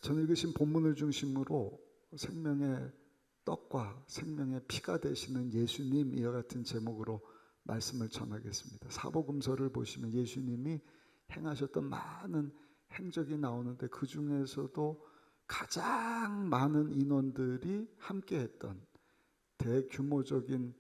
저는 읽으신 본문을 중심으로 생명의 떡과 생명의 피가 되시는 예수님, 이와 같은 제목으로 말씀을 전하겠습니다. 사복음서를 보시면 예수님이 행하셨던 많은 행적이 나오는데, 그 중에서도 가장 많은 인원들이 함께했던 대규모적인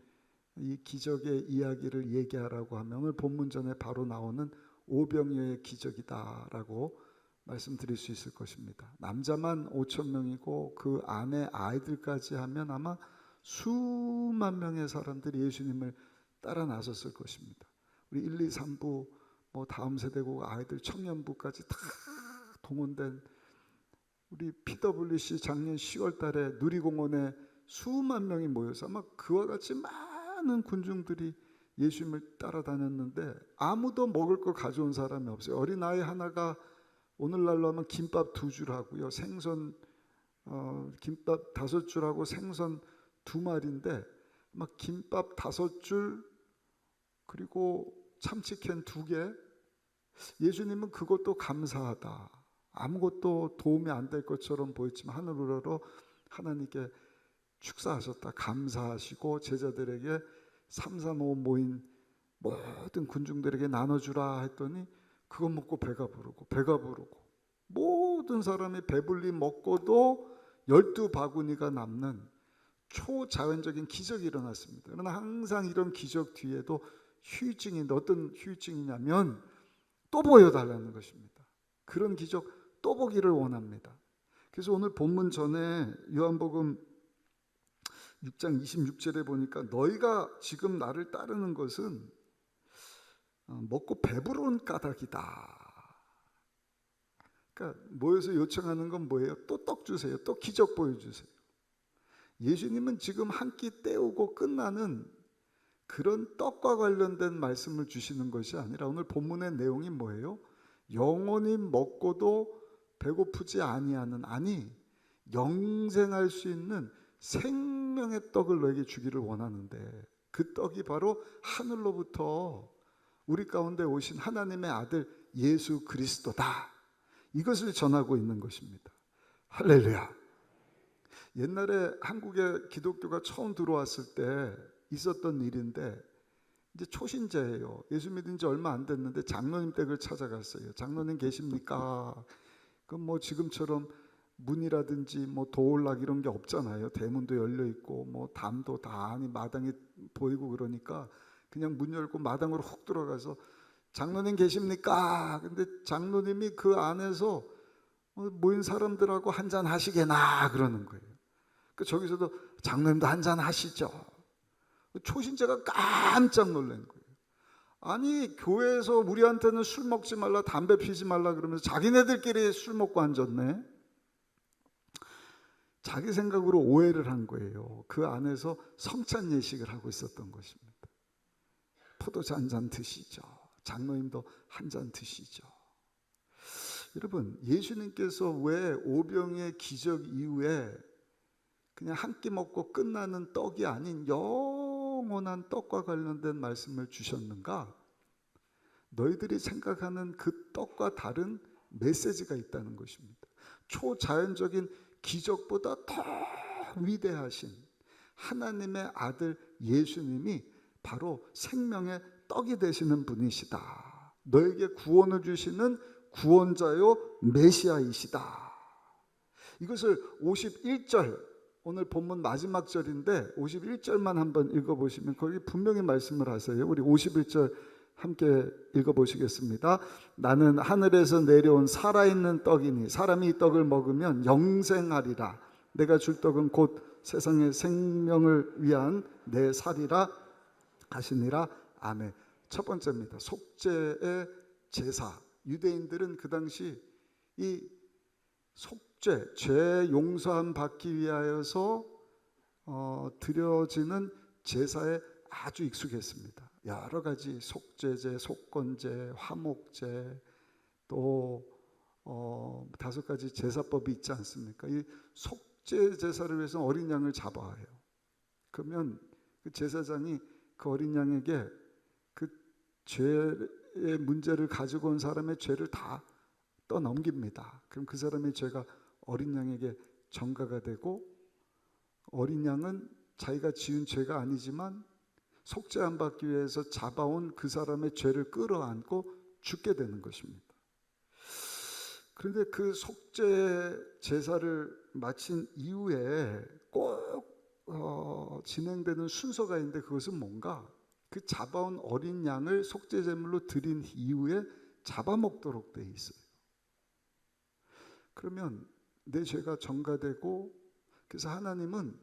이 기적의 이야기를 얘기하라고 하면 오늘 본문 전에 바로 나오는 오병이어의 기적이다라고 말씀드릴 수 있을 것입니다. 남자만 5천 명이고 그 안에 아이들까지 하면 아마 수만 명의 사람들이 예수님을 따라 나섰을 것입니다. 우리 1, 2, 3부 뭐 다음 세대국 아이들 청년부까지 다 동원된 우리 PWC 작년 10월 달에 누리공원에 수만 명이 모여서 아마 그와 같이 많은 군중들이 예수님을 따라다녔는데 아무도 먹을 거 가져온 사람이 없어요. 어린아이 하나가 오늘날로 하면 김밥 2줄 하고요, 생선 김밥 5줄하고 생선 2마리인데 막 김밥 5줄 그리고 참치캔 2개. 예수님은 그것도 감사하다, 아무것도 도움이 안 될 것처럼 보였지만 하늘 우러러 하나님께 축사하셨다, 감사하시고 제자들에게 335 모인 모든 군중들에게 나눠주라 했더니 그거 먹고 배가 부르고 모든 사람이 배불리 먹고도 12바구니가 남는 초자연적인 기적이 일어났습니다. 그러나 항상 이런 기적 뒤에도 후유증인데, 어떤 후유증이냐면 또 보여달라는 것입니다. 그런 기적 또 보기를 원합니다. 그래서 오늘 본문 전에 요한복음 6장 26절에 보니까 너희가 지금 나를 따르는 것은 먹고 배부른 까닭이다. 그러니까 모여서 요청하는 건 뭐예요? 또 떡 주세요, 또 기적 보여주세요. 예수님은 지금 한 끼 때우고 끝나는 그런 떡과 관련된 말씀을 주시는 것이 아니라 오늘 본문의 내용이 뭐예요? 영원히 먹고도 배고프지 아니하는, 아니 영생할 수 있는 생명의 떡을 너에게 주기를 원하는데, 그 떡이 바로 하늘로부터 우리 가운데 오신 하나님의 아들 예수 그리스도다, 이것을 전하고 있는 것입니다. 할렐루야. 옛날에 한국에 기독교가 처음 들어왔을 때 있었던 일인데, 이제 초신자예요. 예수 믿은 지 얼마 안 됐는데 장로님 댁을 찾아갔어요. 장로님 계십니까? 그럼 뭐 지금처럼 문이라든지 뭐 도울락 이런 게 없잖아요. 대문도 열려 있고 뭐 담도 다 안이 마당에 보이고 그러니까 그냥 문 열고 마당으로 훅 들어가서 장로님 계십니까? 근데 장로님이 그 안에서 모인 사람들하고 한잔 하시게나 그러는 거예요. 그 저기서도 장로님도 한잔 하시죠. 초신자가 깜짝 놀란 거예요. 아니 교회에서 우리한테는 술 먹지 말라, 담배 피지 말라 그러면서 자기네들끼리 술 먹고 앉았네. 자기 생각으로 오해를 한 거예요. 그 안에서 성찬 예식을 하고 있었던 것입니다. 포도주 한 잔 드시죠. 장로님도 한 잔 드시죠. 여러분, 예수님께서 왜 오병이의 기적 이후에 그냥 한 끼 먹고 끝나는 떡이 아닌 영원한 떡과 관련된 말씀을 주셨는가? 너희들이 생각하는 그 떡과 다른 메시지가 있다는 것입니다. 초자연적인 기적보다 더 위대하신 하나님의 아들 예수님이 바로 생명의 떡이 되시는 분이시다. 너에게 구원을 주시는 구원자요 메시아이시다. 이것을 51절, 오늘 본문 마지막 절인데 51절만 한번 읽어보시면 거기 분명히 말씀을 하세요. 우리 51절 함께 읽어보시겠습니다. 나는 하늘에서 내려온 살아있는 떡이니 사람이 이 떡을 먹으면 영생하리라. 내가 줄 떡은 곧 세상의 생명을 위한 내 살이라 하시니라. 아멘. 첫 번째입니다. 속죄의 제사. 유대인들은 그 당시 이 속죄, 죄 용서함 받기 위하여서 드려지는 제사에 아주 익숙했습니다. 여러 가지 속죄제, 속건제, 화목제, 또 5가지 제사법이 있지 않습니까? 이 속죄 제사를 위해서 어린 양을 잡아야 해요. 그러면 그 제사장이 그 어린 양에게 그 죄의 문제를 가지고 온 사람의 죄를 다 떠넘깁니다. 그럼 그 사람의 죄가 어린 양에게 전가가 되고, 어린 양은 자기가 지은 죄가 아니지만 속죄 안 받기 위해서 잡아온 그 사람의 죄를 끌어안고 죽게 되는 것입니다. 그런데 그 속죄 제사를 마친 이후에 꼭 진행되는 순서가 있는데, 그것은 뭔가, 그 잡아온 어린 양을 속죄 제물로 드린 이후에 잡아먹도록 돼 있어요. 그러면 내 죄가 전가되고, 그래서 하나님은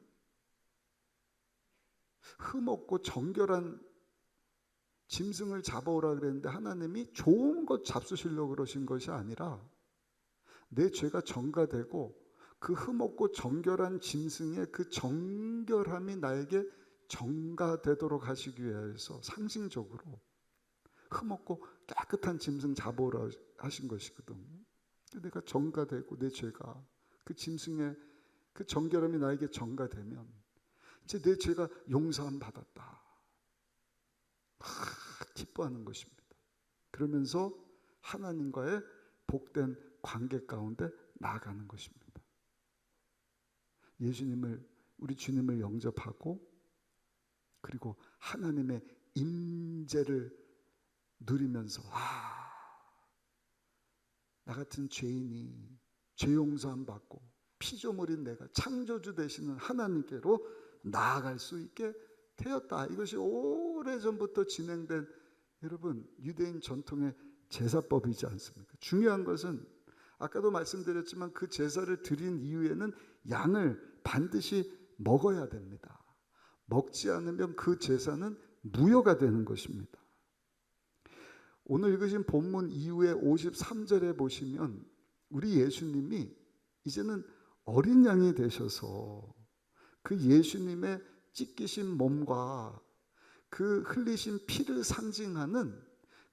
흠없고 정결한 짐승을 잡아오라 그랬는데, 하나님이 좋은 것 잡수시려고 그러신 것이 아니라 내 죄가 전가되고 그 흠없고 정결한 짐승의 그 정결함이 나에게 전가되도록 하시기 위해서 상징적으로 흠없고 깨끗한 짐승 잡아오라 하신 것이거든. 내가 전가되고 내 죄가, 그 짐승의 그 정결함이 나에게 전가되면 이제 내 죄가 용서함 받았다, 기뻐하는 것입니다. 그러면서 하나님과의 복된 관계 가운데 나아가는 것입니다. 예수님을, 우리 주님을 영접하고, 그리고 하나님의 임재를 누리면서, 나 같은 죄인이 죄 용서함 받고 피조물인 내가 창조주 되시는 하나님께로 나아갈 수 있게 되었다. 이것이 오래전부터 진행된, 여러분, 유대인 전통의 제사법이지 않습니까? 중요한 것은 아까도 말씀드렸지만 그 제사를 드린 이후에는 양을 반드시 먹어야 됩니다. 먹지 않으면 그 제사는 무효가 되는 것입니다. 오늘 읽으신 본문 이후에 53절에 보시면 우리 예수님이 이제는 어린 양이 되셔서 그 예수님의 찢기신 몸과 그 흘리신 피를 상징하는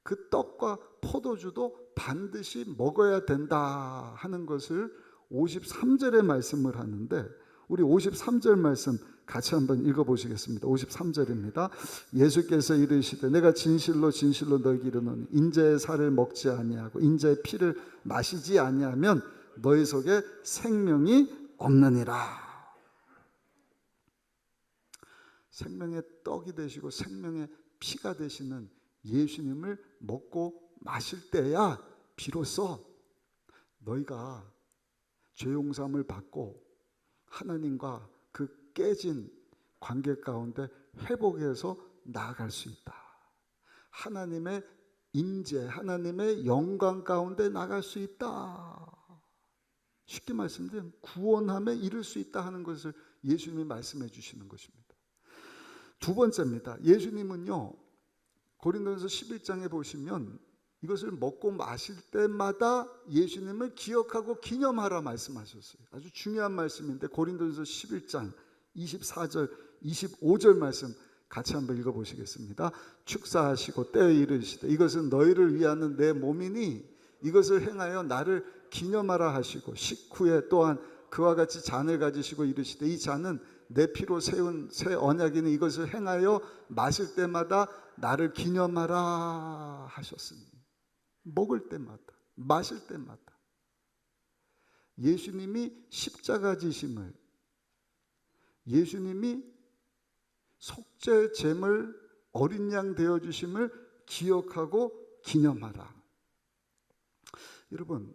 그 떡과 포도주도 반드시 먹어야 된다 하는 것을 53절에 말씀을 하는데, 우리 53절 말씀 같이 한번 읽어보시겠습니다. 53절입니다. 예수께서 이르시되 내가 진실로 진실로 너희에게 이르노니 인자의 살을 먹지 아니하고 인자의 피를 마시지 아니하면 너희 속에 생명이 없느니라. 생명의 떡이 되시고 생명의 피가 되시는 예수님을 먹고 마실 때야 비로소 너희가 죄 용서함을 받고 하나님과 그 깨진 관계 가운데 회복해서 나아갈 수 있다. 하나님의 임재, 하나님의 영광 가운데 나갈 수 있다. 쉽게 말씀드리면 구원함에 이를 수 있다 하는 것을 예수님이 말씀해 주시는 것입니다. 두 번째입니다. 예수님은요, 고린도전서 11장에 보시면 이것을 먹고 마실 때마다 예수님을 기억하고 기념하라 말씀하셨어요. 아주 중요한 말씀인데 고린도전서 11장 24절 25절 말씀 같이 한번 읽어보시겠습니다. 축사하시고 때에 이르시되 이것은 너희를 위하는 내 몸이니 이것을 행하여 나를 기념하라 하시고, 식후에 또한 그와 같이 잔을 가지시고 이르시되 이 잔은 내 피로 세운 새 언약이니 이것을 행하여 마실 때마다 나를 기념하라 하셨으니, 먹을 때마다 마실 때마다 예수님이 십자가 지심을, 예수님이 속죄 제물 어린 양 되어 주심을 기억하고 기념하라. 여러분,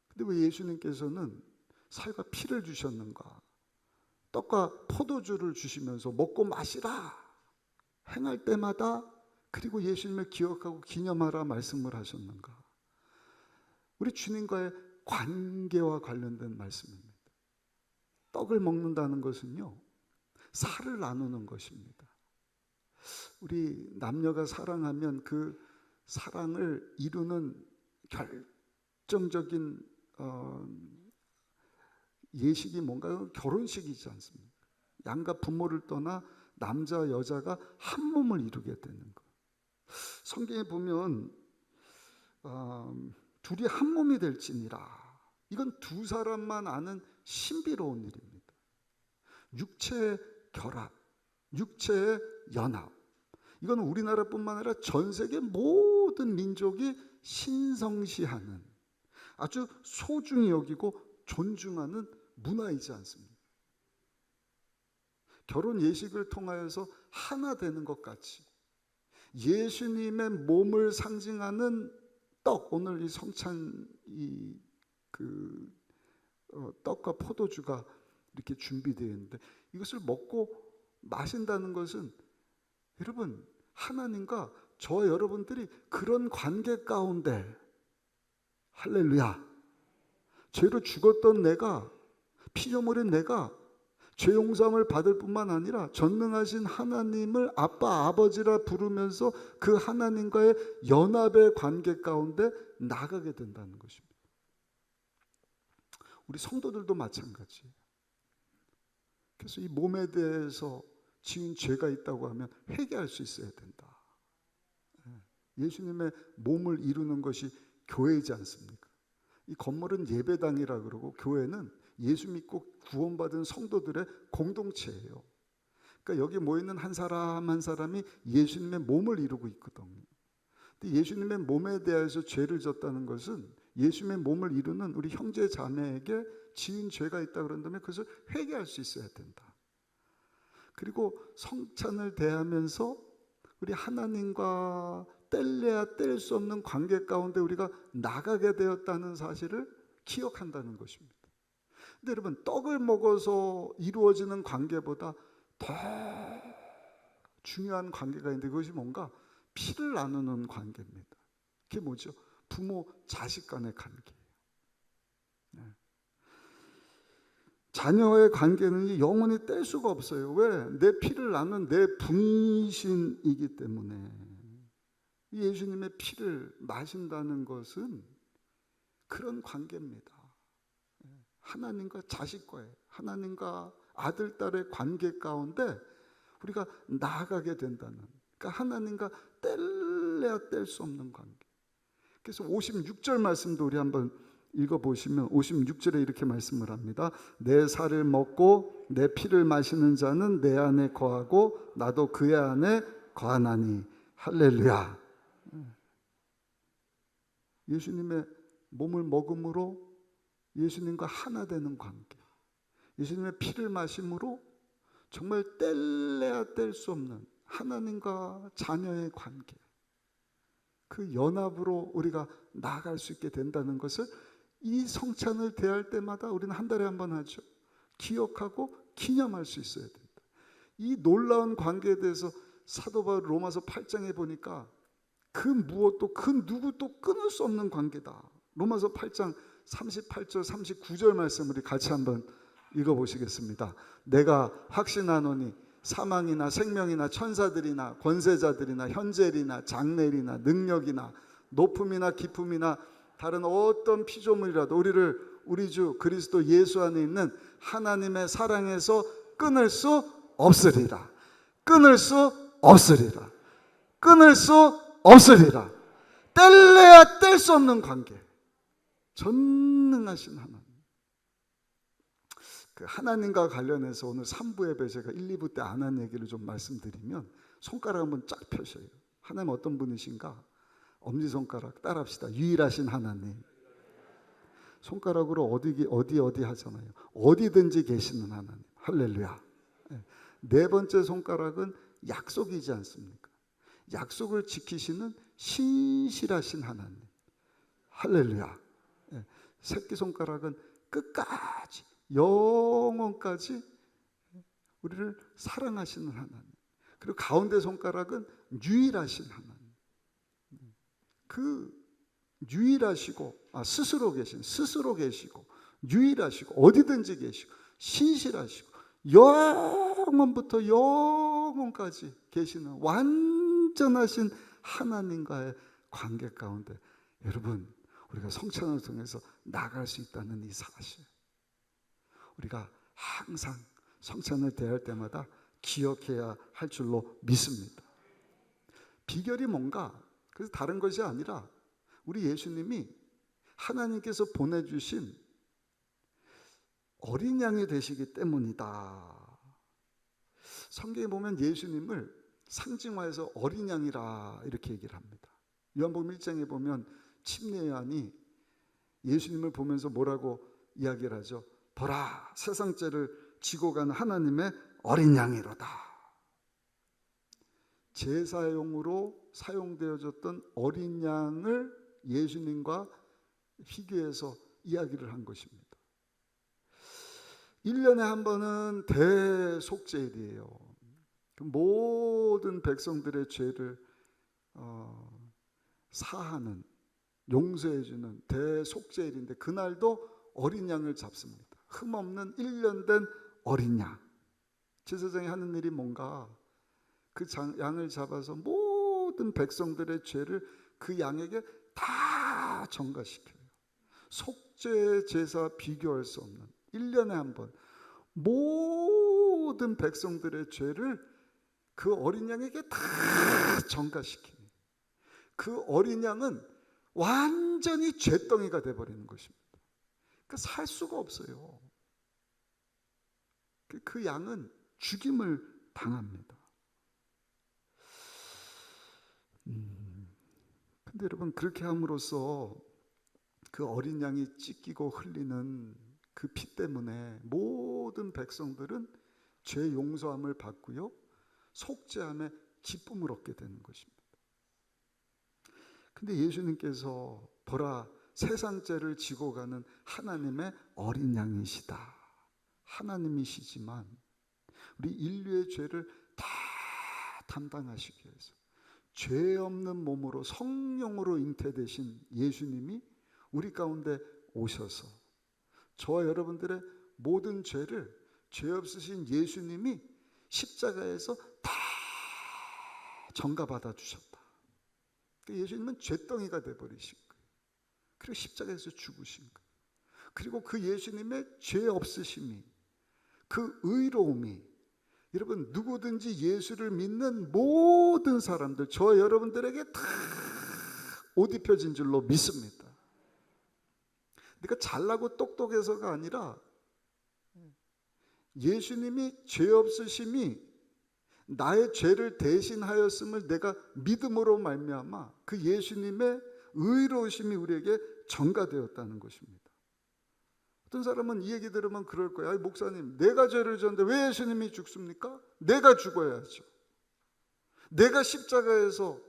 근데 왜 예수님께서는 살과 피를 주셨는가? 떡과 포도주를 주시면서 먹고 마시라 행할 때마다, 그리고 예수님을 기억하고 기념하라 말씀을 하셨는가? 우리 주님과의 관계와 관련된 말씀입니다. 떡을 먹는다는 것은요, 살을 나누는 것입니다. 우리 남녀가 사랑하면 그 사랑을 이루는 결정적인 예식이 뭔가요? 결혼식이지 않습니까? 양가 부모를 떠나 남자 여자가 한 몸을 이루게 되는 것. 성경에 보면 둘이 한 몸이 될지니라, 이건 두 사람만 아는 신비로운 일입니다. 육체의 결합, 육체의 연합, 이건 우리나라뿐만 아니라 전 세계 모든 민족이 신성시하는, 아주 소중히 여기고 존중하는 문화이지 않습니까? 결혼 예식을 통하여서 하나 되는 것 같이 예수님의 몸을 상징하는 떡, 오늘 이 성찬 떡과 포도주가 이렇게 준비되어 있는데 이것을 먹고 마신다는 것은 여러분 하나님과 저와 여러분들이 그런 관계 가운데 할렐루야 죄로 죽었던 내가 피조물인 내가 죄 용서함을 받을 뿐만 아니라 전능하신 하나님을 아빠 아버지라 부르면서 그 하나님과의 연합의 관계 가운데 나가게 된다는 것입니다. 우리 성도들도 마찬가지예요. 그래서 이 몸에 대해서 지은 죄가 있다고 하면 회개할 수 있어야 된다. 예수님의 몸을 이루는 것이 교회이지 않습니까? 이 건물은 예배당이라 그러고 교회는 예수 믿고 구원받은 성도들의 공동체예요. 그러니까 여기 모이는 한 사람 한 사람이 예수님의 몸을 이루고 있거든요. 근데 예수님의 몸에 대해서 죄를 졌다는 것은 예수님의 몸을 이루는 우리 형제 자매에게 지은 죄가 있다 그런다면 그것을 회개할 수 있어야 된다. 그리고 성찬을 대하면서 우리 하나님과 뗄래야 뗄 수 없는 관계 가운데 우리가 나가게 되었다는 사실을 기억한다는 것입니다. 근데 여러분 떡을 먹어서 이루어지는 관계보다 더 중요한 관계가 있는데 그것이 뭔가 피를 나누는 관계입니다. 그게 뭐죠? 부모 자식 간의 관계예요. 자녀의 관계는 영원히 뗄 수가 없어요. 왜? 내 피를 나눈 내 분신이기 때문에. 예수님의 피를 마신다는 것은 그런 관계입니다. 하나님과 자식과의, 하나님과 아들, 딸의 관계 가운데 우리가 나아가게 된다는, 그러니까 하나님과 뗄래야 뗄 수 없는 관계. 그래서 56절 말씀도 우리 한번 읽어보시면 56절에 이렇게 말씀을 합니다. 내 살을 먹고 내 피를 마시는 자는 내 안에 거하고 나도 그의 안에 거하나니. 할렐루야. 예수님의 몸을 먹음으로 예수님과 하나 되는 관계, 예수님의 피를 마심으로 정말 뗄래야 뗄 수 없는 하나님과 자녀의 관계, 그 연합으로 우리가 나아갈 수 있게 된다는 것을 이 성찬을 대할 때마다 우리는 한 달에 한 번 하죠. 기억하고 기념할 수 있어야 된다. 이 놀라운 관계에 대해서 사도 바울 로마서 8장에 보니까 그 무엇도 그 누구도 끊을 수 없는 관계다. 로마서 8장 38절 39절 말씀 우리 같이 한번 읽어보시겠습니다. 내가 확신하노니 사망이나 생명이나 천사들이나 권세자들이나 현재일이나 장래일이나 능력이나 높음이나 깊음이나 다른 어떤 피조물이라도 우리를 우리 주 그리스도 예수 안에 있는 하나님의 사랑에서 끊을 수 없으리라. 끊을 수 없으리라. 끊을 수 없으리라. 뗄래야 뗄 수 없는 관계. 전능하신 하나님. 그 하나님과 관련해서 오늘 3부 예배 제가 1, 2부 때 안 한 얘기를 좀 말씀드리면 손가락 한번 쫙 펴셔요. 하나님 어떤 분이신가? 엄지손가락 따라합시다. 유일하신 하나님. 손가락으로 어디 하잖아요. 어디든지 계시는 하나님. 할렐루야. 네 번째 손가락은 약속이지 않습니까? 약속을 지키시는 신실하신 하나님. 할렐루야. 새끼손가락은 끝까지 영원까지 우리를 사랑하시는 하나님. 그리고 가운데 손가락은 유일하신 하나님. 그 유일하시고 스스로 계시고 유일하시고 어디든지 계시고 신실하시고 영원부터 영원까지 계시는 완전하신 하나님과의 관계 가운데 여러분 우리가 성찬을 통해서 나갈 수 있다는 이 사실, 우리가 항상 성찬을 대할 때마다 기억해야 할 줄로 믿습니다. 비결이 뭔가? 그래서 다른 것이 아니라 우리 예수님이 하나님께서 보내주신 어린 양이 되시기 때문이다. 성경에 보면 예수님을 상징화해서 어린 양이라 이렇게 얘기를 합니다. 요한복음 1장에 보면 침례 요한이 예수님을 보면서 뭐라고 이야기를 하죠. 보라, 세상 죄를 지고 간 하나님의 어린 양이로다. 제사용으로 사용되어졌던 어린 양을 예수님과 비교해서 이야기를 한 것입니다. 1년에 한 번은 대속죄일이에요. 모든 백성들의 죄를 사하는, 용서해주는 대속죄일인데 그날도 어린 양을 잡습니다. 흠없는 1년 된 어린 양. 제사장이 하는 일이 뭔가 그 양을 잡아서 모든 백성들의 죄를 그 양에게 다 전가시켜요. 속죄 제사 비교할 수 없는 1년에 한 번 모든 백성들의 죄를 그 어린 양에게 다 전가시키니 그 어린 양은 완전히 죄덩이가 돼버리는 것입니다. 그러니까 살 수가 없어요. 그 양은 죽임을 당합니다. 근데 여러분, 그렇게 함으로써 그 어린 양이 찢기고 흘리는 그 피 때문에 모든 백성들은 죄 용서함을 받고요, 속죄함에 기쁨을 얻게 되는 것입니다. 근데 예수님께서 보라, 세상 죄를 지고 가는 하나님의 어린 양이시다. 하나님이시지만 우리 인류의 죄를 다 담당하시기 위해서 죄 없는 몸으로 성령으로 잉태되신 예수님이 우리 가운데 오셔서 저와 여러분들의 모든 죄를 죄 없으신 예수님이 십자가에서 다 전가받아 주셨다. 예수님은 죄덩이가 되어버리신 거예요. 그리고 십자가에서 죽으신 거예요. 그리고 그 예수님의 죄 없으심이, 그 의로움이, 여러분, 누구든지 예수를 믿는 모든 사람들, 저와 여러분들에게 다 옷 입혀진 줄로 믿습니다. 그러니까 잘나고 똑똑해서가 아니라 예수님이 죄 없으심이 나의 죄를 대신하였음을 내가 믿음으로 말미암아 그 예수님의 의로우심이 우리에게 전가되었다는 것입니다. 어떤 사람은 이 얘기 들으면 그럴 거예요. 아니, 목사님, 내가 죄를 졌는데 왜 예수님이 죽습니까? 내가 죽어야죠. 내가 십자가에서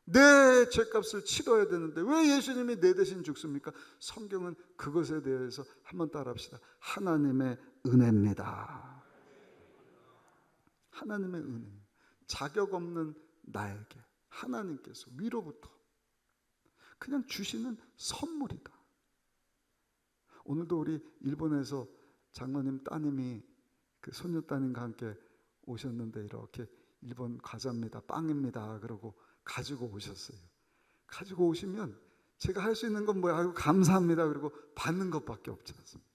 내 죄값을 치러야 되는데 왜 예수님이 내 대신 죽습니까? 성경은 그것에 대해서 한번 따라합시다. 하나님의 은혜입니다. 하나님의 은혜. 자격 없는 나에게 하나님께서 위로부터 그냥 주시는 선물이다. 오늘도 우리 일본에서 장로님 따님이 그 손녀따님과 함께 오셨는데 이렇게 일본 과자입니다, 빵입니다 그러고 가지고 오셨어요. 가지고 오시면 제가 할 수 있는 건 뭐야? 아이고 감사합니다 그리고 받는 것밖에 없지 않습니까?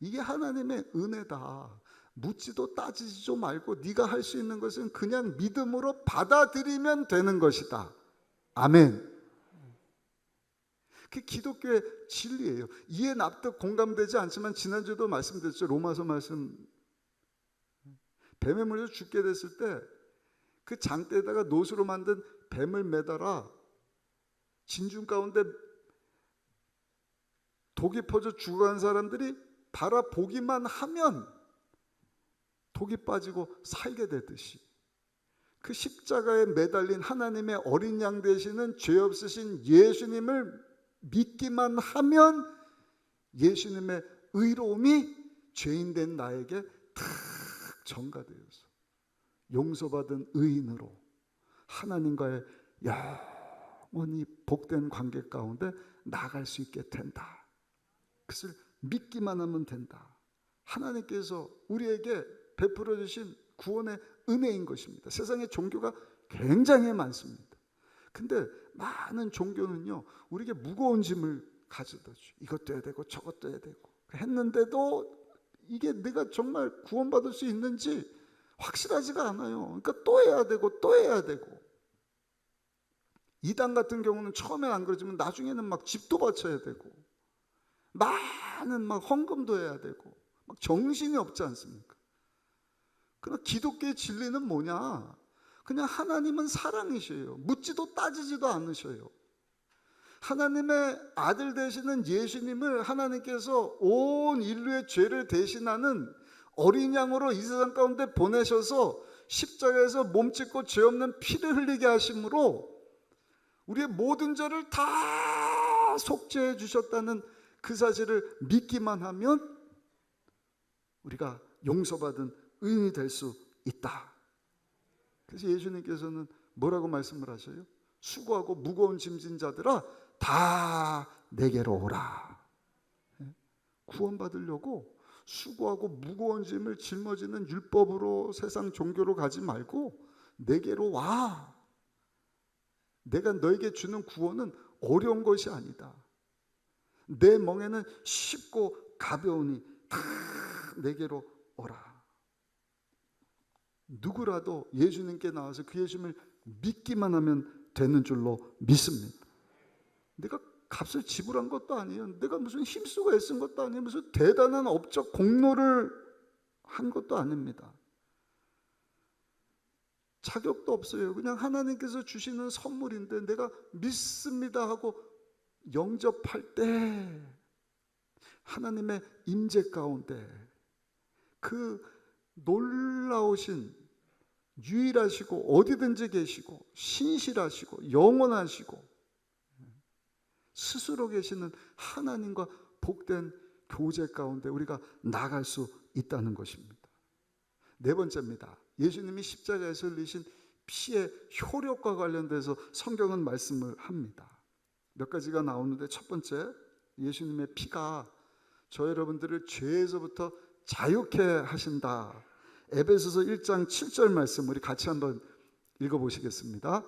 이게 하나님의 은혜다. 묻지도 따지지도 말고 네가 할 수 있는 것은 그냥 믿음으로 받아들이면 되는 것이다. 아멘. 그게 기독교의 진리예요. 이해 납득 공감되지 않지만 지난주도 말씀드렸죠. 로마서 말씀, 뱀에 물려 죽게 됐을 때 그 장대에다가 노수로 만든 뱀을 매달아 진중 가운데 독이 퍼져 죽어간 사람들이 바라보기만 하면 독이 빠지고 살게 되듯이 그 십자가에 매달린 하나님의 어린 양 되시는 죄 없으신 예수님을 믿기만 하면 예수님의 의로움이 죄인된 나에게 탁 전가되어서 용서받은 의인으로 하나님과의 영원히 복된 관계 가운데 나아갈 수 있게 된다. 그것을 믿기만 하면 된다. 하나님께서 우리에게 베풀어 주신 구원의 은혜인 것입니다. 세상에 종교가 굉장히 많습니다. 근데 많은 종교는요, 우리에게 무거운 짐을 가져다 줘. 이것도 해야 되고 저것도 해야 되고 했는데도 이게 내가 정말 구원받을 수 있는지 확실하지가 않아요. 그러니까 또 해야 되고 또 해야 되고. 이단 같은 경우는 처음엔 안 그러지만 나중에는 막 집도 바쳐야 되고 많은 막 헌금도 해야 되고 막 정신이 없지 않습니까? 그러나 기독교의 진리는 뭐냐? 그냥 하나님은 사랑이셔요. 묻지도 따지지도 않으셔요. 하나님의 아들 되시는 예수님을 하나님께서 온 인류의 죄를 대신하는 어린 양으로 이 세상 가운데 보내셔서 십자가에서 몸짓고 죄 없는 피를 흘리게 하심으로 우리의 모든 죄를 다 속죄해 주셨다는 그 사실을 믿기만 하면 우리가 용서받은 의인이 될 수 있다. 그래서 예수님께서는 뭐라고 말씀을 하셔요? 수고하고 무거운 짐진 자들아 다 내게로 오라. 구원받으려고 수고하고 무거운 짐을 짊어지는 율법으로 세상 종교로 가지 말고 내게로 와. 내가 너에게 주는 구원은 어려운 것이 아니다. 내 멍에는 쉽고 가벼우니 다 내게로 오라. 누구라도 예수님께 나와서 그 예수님을 믿기만 하면 되는 줄로 믿습니다. 내가 값을 지불한 것도 아니에요. 내가 무슨 힘쓰고 애쓴 것도 아니에요. 무슨 대단한 업적 공로를 한 것도 아닙니다. 자격도 없어요. 그냥 하나님께서 주시는 선물인데 내가 믿습니다 하고 영접할 때 하나님의 임재 가운데 그 놀라우신 유일하시고 어디든지 계시고 신실하시고 영원하시고 스스로 계시는 하나님과 복된 교제 가운데 우리가 나갈 수 있다는 것입니다. 네 번째입니다. 예수님이 십자가에서 흘리신 피의 효력과 관련돼서 성경은 말씀을 합니다. 몇 가지가 나오는데 첫 번째, 예수님의 피가 저 여러분들을 죄에서부터 자유케 하신다. 에베소서 1장 7절 말씀 우리 같이 한번 읽어보시겠습니다.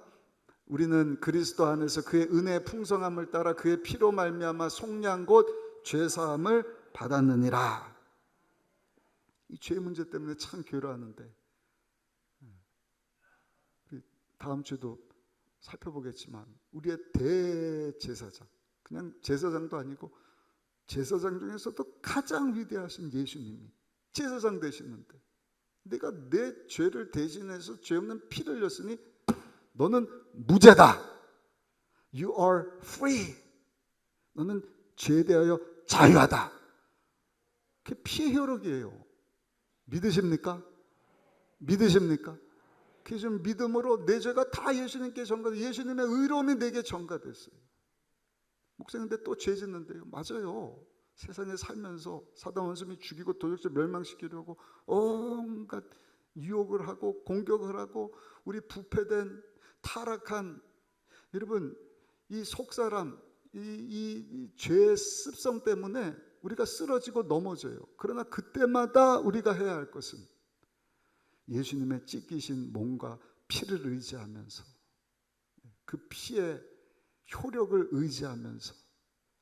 우리는 그리스도 안에서 그의 은혜의 풍성함을 따라 그의 피로 말미암아 속량 곧 죄사함을 받았느니라. 이 죄 문제 때문에 참 괴로워하는데 다음 주도 살펴보겠지만 우리의 대제사장, 그냥 제사장도 아니고 제사장 중에서도 가장 위대하신 예수님이 제사장 되시는데 내가 내 죄를 대신해서 죄 없는 피를 흘렸으니 너는 무죄다. You are free. 너는 죄에 대하여 자유하다. 그게 피의 효력이에요. 믿으십니까? 믿으십니까? 그 좀 믿음으로 내 죄가 다 예수님께 전가돼 예수님의 의로움이 내게 전가됐어요. 목사님인데 또 죄 짓는데요. 맞아요. 세상에 살면서 사단 원수님이 죽이고 도적질 멸망시키려고 온갖 유혹을 하고 공격을 하고 우리 부패된 타락한 여러분 이 속사람 이 죄의 습성 때문에 우리가 쓰러지고 넘어져요. 그러나 그때마다 우리가 해야 할 것은 예수님의 찢기신 몸과 피를 의지하면서 그 피의 효력을 의지하면서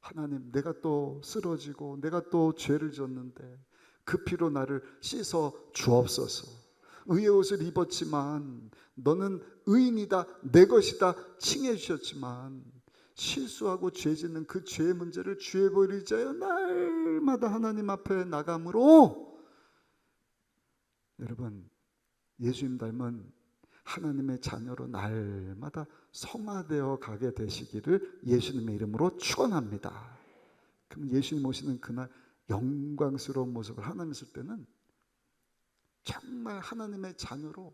하나님 내가 또 쓰러지고 내가 또 죄를 졌는데 그 피로 나를 씻어 주옵소서. 의의 옷을 입었지만 너는 의인이다 내 것이다 칭해 주셨지만 실수하고 죄 짓는 그 죄의 문제를 주의 보혈을 의지하여 날마다 하나님 앞에 나감으로 여러분 예수님 닮은 하나님의 자녀로 날마다 성화되어 가게 되시기를 예수님의 이름으로 축원합니다. 그럼 예수님 오시는 그날 영광스러운 모습을 하나님 있을 때는 정말 하나님의 자녀로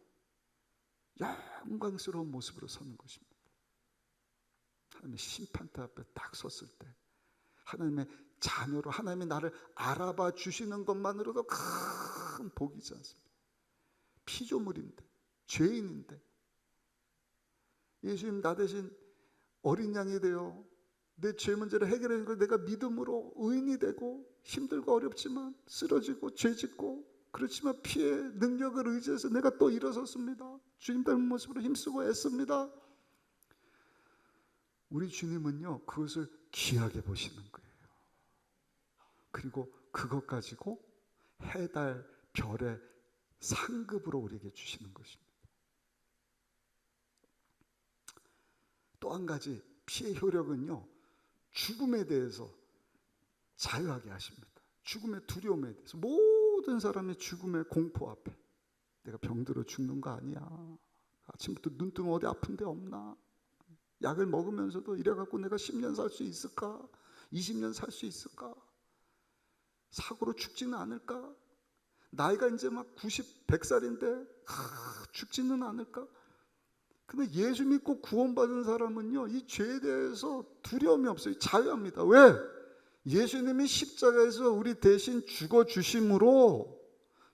영광스러운 모습으로 서는 것입니다. 하나님의 심판대 앞에 딱 섰을 때 하나님의 자녀로 하나님이 나를 알아봐 주시는 것만으로도 큰 복이지 않습니까? 피조물인데 죄인인데 예수님 나 대신 어린 양이 되어 내 죄 문제를 해결하는 걸 내가 믿음으로 의인이 되고 힘들고 어렵지만 쓰러지고 죄짓고 그렇지만 피의 능력을 의지해서 내가 또 일어섰습니다. 주님 닮은 모습으로 힘쓰고 애씁니다. 우리 주님은요 그것을 귀하게 보시는 거예요. 그리고 그것 가지고 해달 별의 상급으로 우리에게 주시는 것입니다. 또 한 가지 피의 효력은요 죽음에 대해서 자유하게 하십니다. 죽음의 두려움에 대해서 모든 사람이 죽음의 공포 앞에 내가 병들어 죽는 거 아니야. 아침부터 눈 뜨면 어디 아픈 데 없나. 약을 먹으면서도 이래갖고 내가 10년 살 수 있을까? 20년 살 수 있을까? 사고로 죽지는 않을까? 나이가 이제 막 90, 100살인데 죽지는 않을까? 근데 예수 믿고 구원받은 사람은요, 이 죄에 대해서 두려움이 없어요. 자유합니다. 왜? 예수님이 십자가에서 우리 대신 죽어주심으로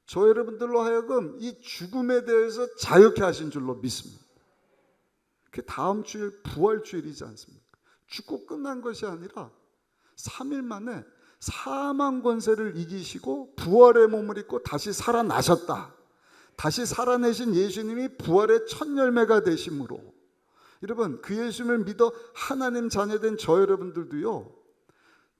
저 여러분들로 하여금 이 죽음에 대해서 자유케 하신 줄로 믿습니다. 그 다음 주일 부활주일이지 않습니까? 죽고 끝난 것이 아니라 3일 만에 사망 권세를 이기시고 부활의 몸을 입고 다시 살아나셨다. 다시 살아내신 예수님이 부활의 첫 열매가 되심으로, 여러분 그 예수님을 믿어 하나님 자녀된 저 여러분들도요,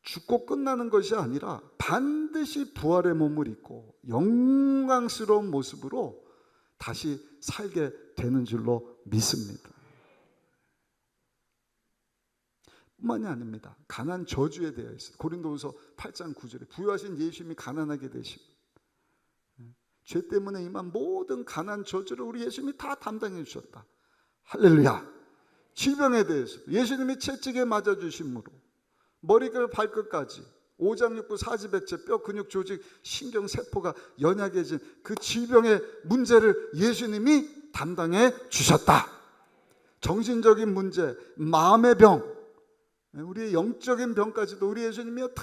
죽고 끝나는 것이 아니라 반드시 부활의 몸을 입고 영광스러운 모습으로 다시 살게 되는 줄로 믿습니다. 뿐만이 아닙니다. 가난 저주에 대해 있어요. 고린도후서 8장 9절에 부유하신 예수님이 가난하게 되시고 죄 때문에 임한 모든 가난 저주를 우리 예수님이 다 담당해 주셨다. 할렐루야. 질병에 대해서 예수님이 채찍에 맞아 주심으로 머리끝 발끝까지 오장육부 사지백체 뼈 근육 조직 신경 세포가 연약해진 그 질병의 문제를 예수님이 담당해 주셨다. 정신적인 문제, 마음의 병, 우리의 영적인 병까지도 우리 예수님이 다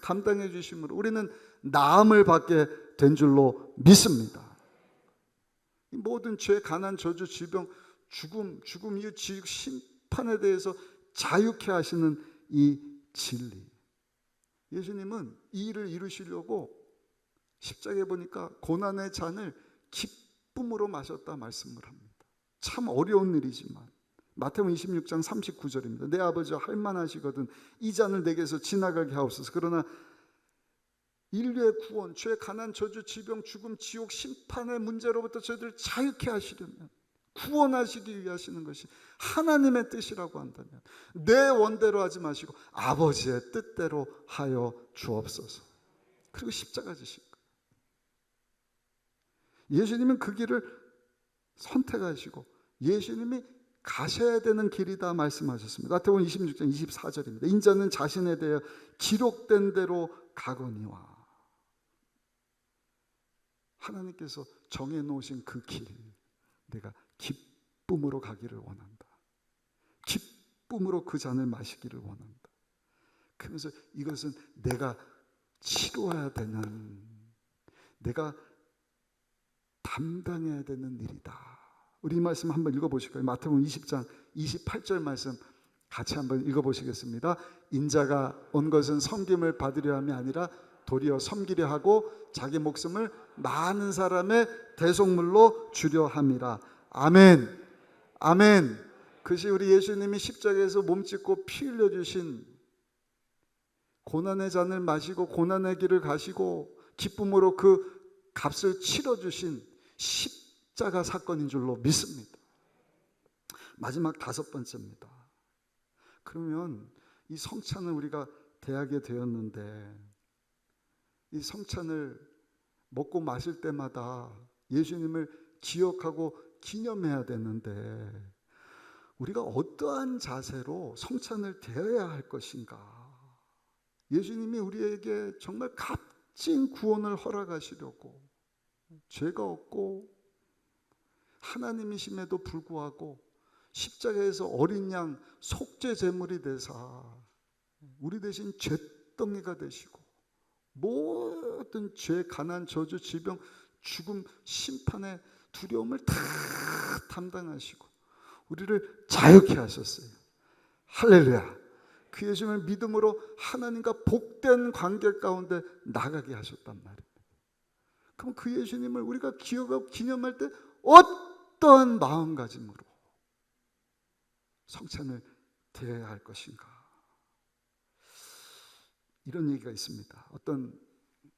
담당해 주심으로 우리는 나음을 받게 된 줄로 믿습니다. 이 모든 죄, 가난, 저주, 질병, 죽음 이후 지옥 심판에 대해서 자유케 하시는 이 진리, 예수님은 이 일을 이루시려고 십자가에 보니까 고난의 잔을 기쁨으로 마셨다 말씀을 합니다. 참 어려운 일이지만 마태복음 26장 39절입니다. 내 아버지와 할만하시거든 이 잔을 내게서 지나가게 하옵소서. 그러나 인류의 구원, 죄, 가난, 저주, 질병, 죽음, 지옥, 심판의 문제로부터 저희들을 자유케 하시려면, 구원하시기 위해 하시는 것이 하나님의 뜻이라고 한다면 내 원대로 하지 마시고 아버지의 뜻대로 하여 주옵소서. 그리고 십자가 지신 거예요. 예수님은 그 길을 선택하시고 예수님이 가셔야 되는 길이다 말씀하셨습니다. 마태복음 26장 24절입니다. 인자는 자신에 대해 기록된 대로 가거니와. 하나님께서 정해놓으신 그 길, 내가 기쁨으로 가기를 원한다. 기쁨으로 그 잔을 마시기를 원한다. 그러면서 이것은 내가 치러야 되는, 내가 담당해야 되는 일이다. 우리 이 말씀 한번 읽어보실까요? 마태복음 20장 28절 말씀 같이 한번 읽어보시겠습니다. 인자가 온 것은 섬김을 받으려 함이 아니라 도리어 섬기려 하고 자기 목숨을 많은 사람의 대속물로 주려 함이라. 아멘. 아멘. 그것이 우리 예수님이 십자가에서 몸짓고 피 흘려주신, 고난의 잔을 마시고 고난의 길을 가시고 기쁨으로 그 값을 치러주신 십자가 사건인 줄로 믿습니다. 마지막 5번째입니다. 그러면 이 성찬을 우리가 대하게 되었는데, 이 성찬을 먹고 마실 때마다 예수님을 기억하고 기념해야 되는데, 우리가 어떠한 자세로 성찬을 대해야 할 것인가? 예수님이 우리에게 정말 값진 구원을 허락하시려고, 죄가 없고 하나님이심에도 불구하고 십자가에서 어린 양 속죄 제물이 되사 우리 대신 잿더미가 되시고 모든 죄, 가난, 저주, 질병, 죽음, 심판의 두려움을 다 담당하시고 우리를 자유케 하셨어요. 할렐루야. 그 예수님을 믿음으로 하나님과 복된 관계 가운데 나가게 하셨단 말입니다. 그럼 그 예수님을 우리가 기억하고 기념할 때 어떠한 마음가짐으로 성찬을 대해야 할 것인가? 이런 얘기가 있습니다. 어떤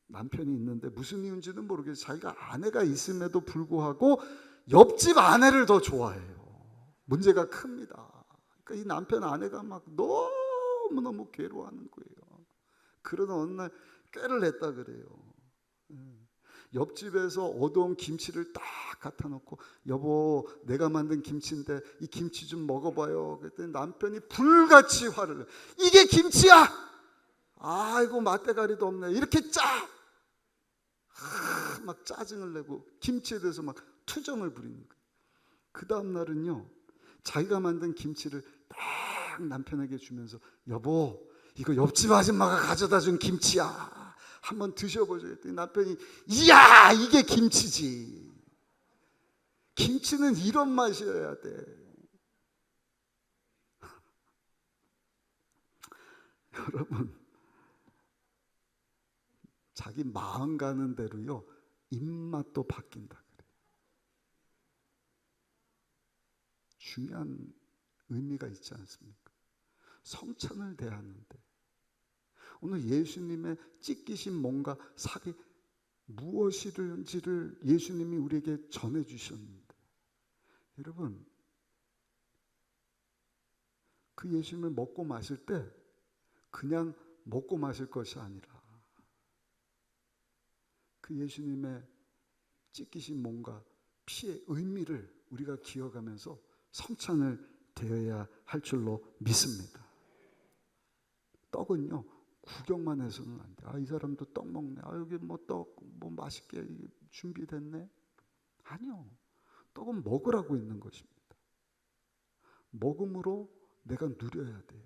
남편이 있는데 무슨 이유인지는 모르겠어요. 자기가 아내가 있음에도 불구하고 옆집 아내를 더 좋아해요. 문제가 큽니다. 그러니까 이 남편 아내가 막 너무너무 괴로워하는 거예요. 그러다 어느 날 꾀를 냈다 그래요. 옆집에서 얻어온 김치를 딱 갖다 놓고 여보 내가 만든 김치인데 이 김치 좀 먹어봐요. 그랬더니 남편이 불같이 화를 내. 이게 김치야? 아이고 맛대가리도 없네. 이렇게 짜! 막 짜증을 내고 김치에 대해서 막 투정을 부리는 거예요. 그 다음 날은요 자기가 만든 김치를 딱 남편에게 주면서 여보 이거 옆집 아줌마가 가져다 준 김치야. 한번 드셔보죠. 했더니 남편이 이야 이게 김치지. 김치는 이런 맛이어야 돼. 여러분 자기 마음 가는 대로요 입맛도 바뀐다 그래요. 중요한 의미가 있지 않습니까? 성찬을 대하는데 오늘 예수님의 찢기신 뭔가 살이 무엇인지를 예수님이 우리에게 전해주셨는데 여러분 그 예수님을 먹고 마실 때 그냥 먹고 마실 것이 아니라 그 예수님의 찢기신 몸과 피의 의미를 우리가 기억하면서 성찬을 대해야 할 줄로 믿습니다. 떡은요 구경만 해서는 안 돼. 아, 이 사람도 떡 먹네. 아, 여기 뭐 떡 뭐 맛있게 준비됐네. 아니요. 떡은 먹으라고 있는 것입니다. 먹음으로 내가 누려야 돼요.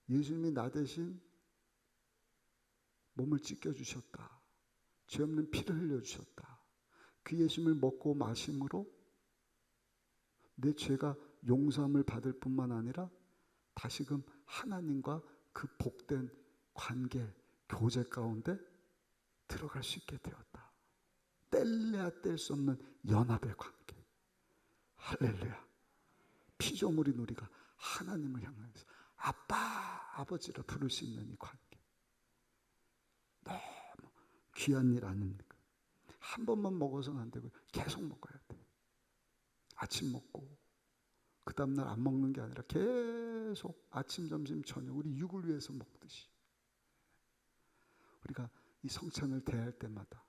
예수님이 나 대신 몸을 찢겨주셨다. 죄 없는 피를 흘려주셨다. 그 예수님을 먹고 마심으로 내 죄가 용서함을 받을 뿐만 아니라 다시금 하나님과 그 복된 관계, 교제 가운데 들어갈 수 있게 되었다. 뗄래야 뗄 수 없는 연합의 관계. 할렐루야. 피조물인 우리가 하나님을 향해서 아빠, 아버지라 부를 수 있는 이 관계. 너무 귀한 일 아닙니까? 한 번만 먹어서는 안 되고 계속 먹어야 돼. 아침 먹고 그 다음날 안 먹는 게 아니라 계속 아침, 점심, 저녁 우리 육을 위해서 먹듯이 우리가 이 성찬을 대할 때마다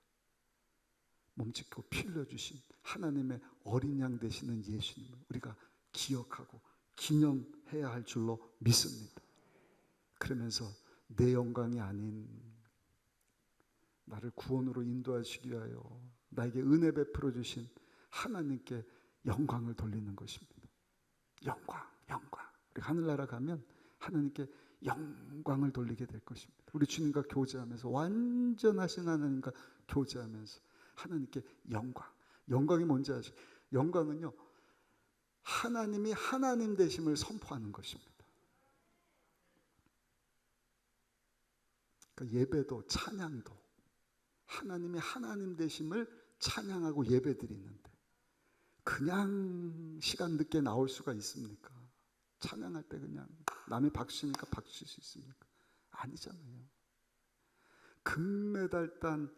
몸짓고 피 흘려주신 하나님의 어린 양 되시는 예수님을 우리가 기억하고 기념해야 할 줄로 믿습니다. 그러면서 내 영광이 아닌 나를 구원으로 인도하시기 위하여 나에게 은혜 베풀어 주신 하나님께 영광을 돌리는 것입니다. 영광, 영광. 우리 하늘나라 가면 하나님께 영광을 돌리게 될 것입니다. 우리 주님과 교제하면서 완전하신 하나님과 교제하면서 하나님께 영광. 영광이 뭔지 아시죠? 영광은요 하나님이 하나님 되심을 선포하는 것입니다. 그러니까 예배도 찬양도 하나님이 하나님 되심을 찬양하고 예배 드리는데 그냥 시간 늦게 나올 수가 있습니까? 찬양할 때 그냥 남이 박수니까 박수 칠 수 있습니까? 아니잖아요. 금메달 딴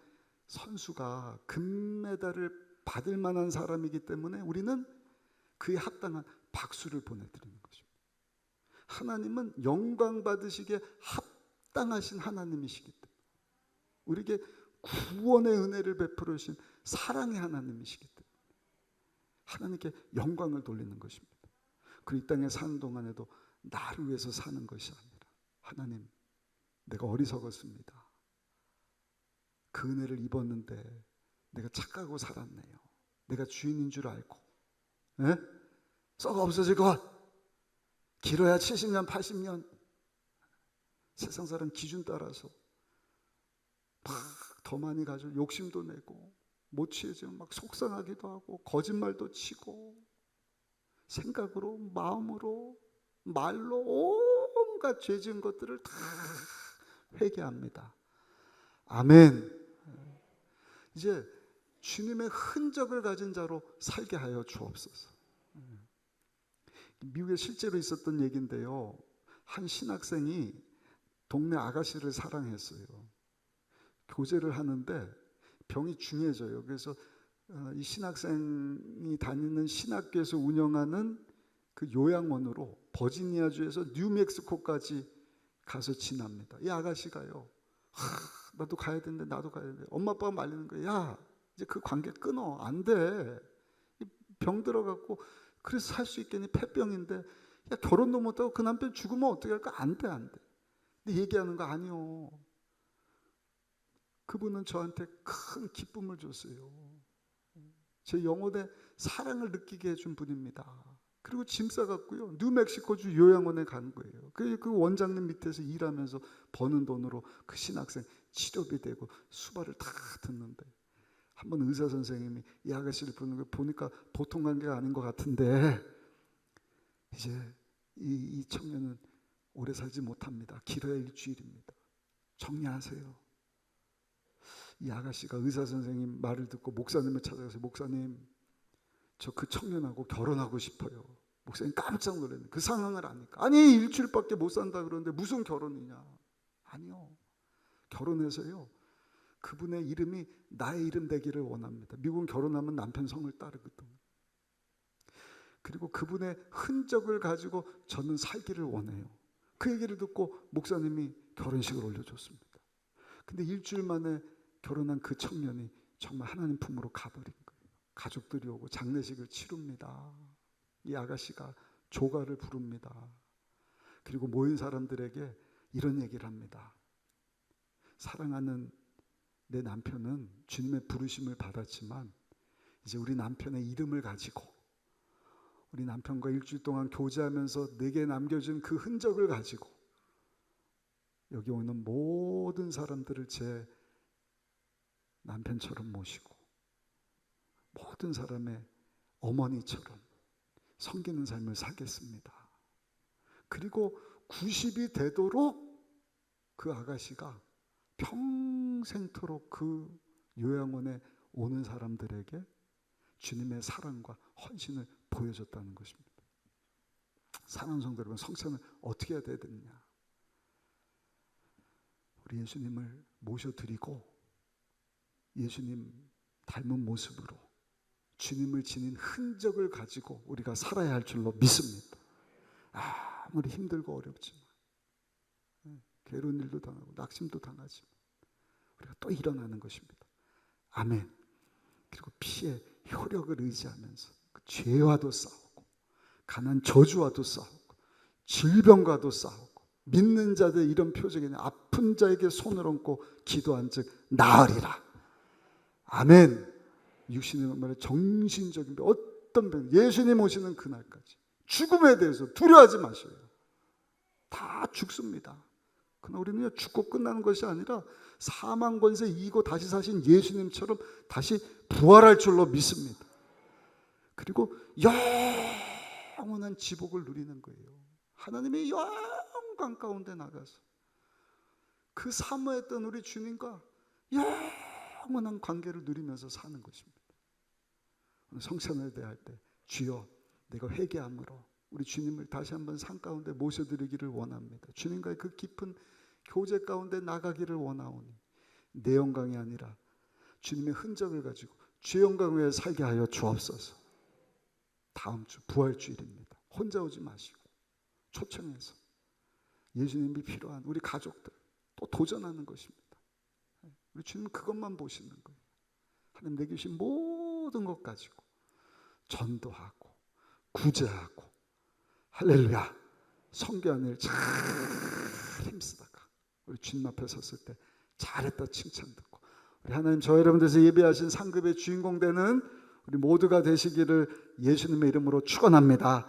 선수가 금메달을 받을 만한 사람이기 때문에 우리는 그에 합당한 박수를 보내드리는 것입니다. 하나님은 영광 받으시기에 합당하신 하나님이시기 때문에 우리에게 구원의 은혜를 베풀어 주신 사랑의 하나님이시기 때문에 하나님께 영광을 돌리는 것입니다. 그리고 이 땅에 사는 동안에도 나를 위해서 사는 것이 아니라 하나님 내가 어리석었습니다. 그 은혜를 입었는데 내가 착각하고 살았네요. 내가 주인인 줄 알고 썩어 없어질 것 길어야 70년 80년 세상 사람 기준 따라서 막 더 많이 가지고 욕심도 내고 못 취해지면 막 속상하기도 하고 거짓말도 치고 생각으로 마음으로 말로 온갖 죄 지은 것들을 다 회개합니다. 아멘. 이제 주님의 흔적을 가진 자로 살게 하여 주옵소서. 미국에 실제로 있었던 얘기인데요. 한 신학생이 동네 아가씨를 사랑했어요. 교제를 하는데 병이 중해져요. 그래서 이 신학생이 다니는 신학교에서 운영하는 그 요양원으로 버지니아주에서 뉴멕시코까지 가서 지납니다. 이 아가씨가요 나도 가야 되는데 나도 가야 되는데 엄마 아빠가 말리는 거야. 야, 이제 그 관계 끊어. 안 돼. 병 들어갖고 그래서 살 수 있겠니? 폐병인데 야, 결혼도 못하고 그 남편 죽으면 어떻게 할까? 안 돼, 안 돼. 근데 얘기하는 거 아니요. 그분은 저한테 큰 기쁨을 줬어요. 제 영혼의 사랑을 느끼게 해준 분입니다. 그리고 짐 싸갖고요, 뉴멕시코주 요양원에 간 거예요. 그 원장님 밑에서 일하면서 버는 돈으로 그 신학생 치료비 되고 수발을 다 듣는데, 한번 의사 선생님이 이 아가씨를 보는 거 보니까 보통 관계가 아닌 것 같은데 이제 이 청년은 오래 살지 못합니다. 길어야 일주일입니다. 정리하세요. 이 아가씨가 의사 선생님 말을 듣고 목사님을 찾아가서, 목사님, 저 그 청년하고 결혼하고 싶어요. 목사님 깜짝 놀랐네. 그 상황을 아니까. 아니, 일주일밖에 못 산다 그러는데 무슨 결혼이냐. 아니요, 결혼해서요, 그분의 이름이 나의 이름 되기를 원합니다. 미국은 결혼하면 남편 성을 따르거든. 그리고 그분의 흔적을 가지고 저는 살기를 원해요. 그 얘기를 듣고 목사님이 결혼식을 올려줬습니다. 근데 일주일 만에 결혼한 그 청년이 정말 하나님 품으로 가버린 거예요. 가족들이 오고 장례식을 치릅니다. 이 아가씨가 조가를 부릅니다. 그리고 모인 사람들에게 이런 얘기를 합니다. 사랑하는 내 남편은 주님의 부르심을 받았지만 이제 우리 남편의 이름을 가지고, 우리 남편과 일주일 동안 교제하면서 내게 남겨준 그 흔적을 가지고 여기 오는 모든 사람들을 제 남편처럼 모시고 모든 사람의 어머니처럼 섬기는 삶을 살겠습니다. 그리고 90이 되도록 그 아가씨가 평생토록 그 요양원에 오는 사람들에게 주님의 사랑과 헌신을 보여줬다는 것입니다. 사랑하는 성도 여러분, 성찬을 어떻게 해야 되느냐? 우리 예수님을 모셔드리고 예수님 닮은 모습으로 주님을 지닌 흔적을 가지고 우리가 살아야 할 줄로 믿습니다. 아무리 힘들고 어렵지만, 괴로운 일도 당하고 낙심도 당하지만 우리가 또 일어나는 것입니다. 아멘. 그리고 피의 효력을 의지하면서 그 죄와도 싸우고 가난 저주와도 싸우고 질병과도 싸우고, 믿는 자들 이런 표적이냐, 아픈 자에게 손을 얹고 기도한 즉 나으리라. 아멘. 육신의 말에 정신적인 어떤 병, 예수님 오시는 그날까지 죽음에 대해서 두려워하지 마셔요. 다 죽습니다. 그러나 우리는 죽고 끝나는 것이 아니라 사망 권세 이기고 다시 사신 예수님처럼 다시 부활할 줄로 믿습니다. 그리고 영원한 지복을 누리는 거예요. 하나님의 영광 가운데 나가서 그 사모했던 우리 주님과 영원한 관계를 누리면서 사는 것입니다. 성찬을 대할 때 주여, 내가 회개함으로 우리 주님을 다시 한번 산 가운데 모셔드리기를 원합니다. 주님과의 그 깊은 교제 가운데 나가기를 원하오니 내 영광이 아니라 주님의 흔적을 가지고 주의 영광 위에 살게 하여 주옵소서. 다음 주 부활주일입니다. 혼자 오지 마시고 초청해서 예수님이 필요한 우리 가족들 또 도전하는 것입니다. 우리 주님은 그것만 보시는 거예요. 하나님 내게 주신 모든 것 가지고 전도하고 구제하고 할렐루야 선교하는 일 잘 힘쓰다가 우리 주님 앞에 섰을 때 잘했다 칭찬 듣고, 우리 하나님 저 여러분들께서 예배하신 상급의 주인공 되는 우리 모두가 되시기를 예수님의 이름으로 축원합니다.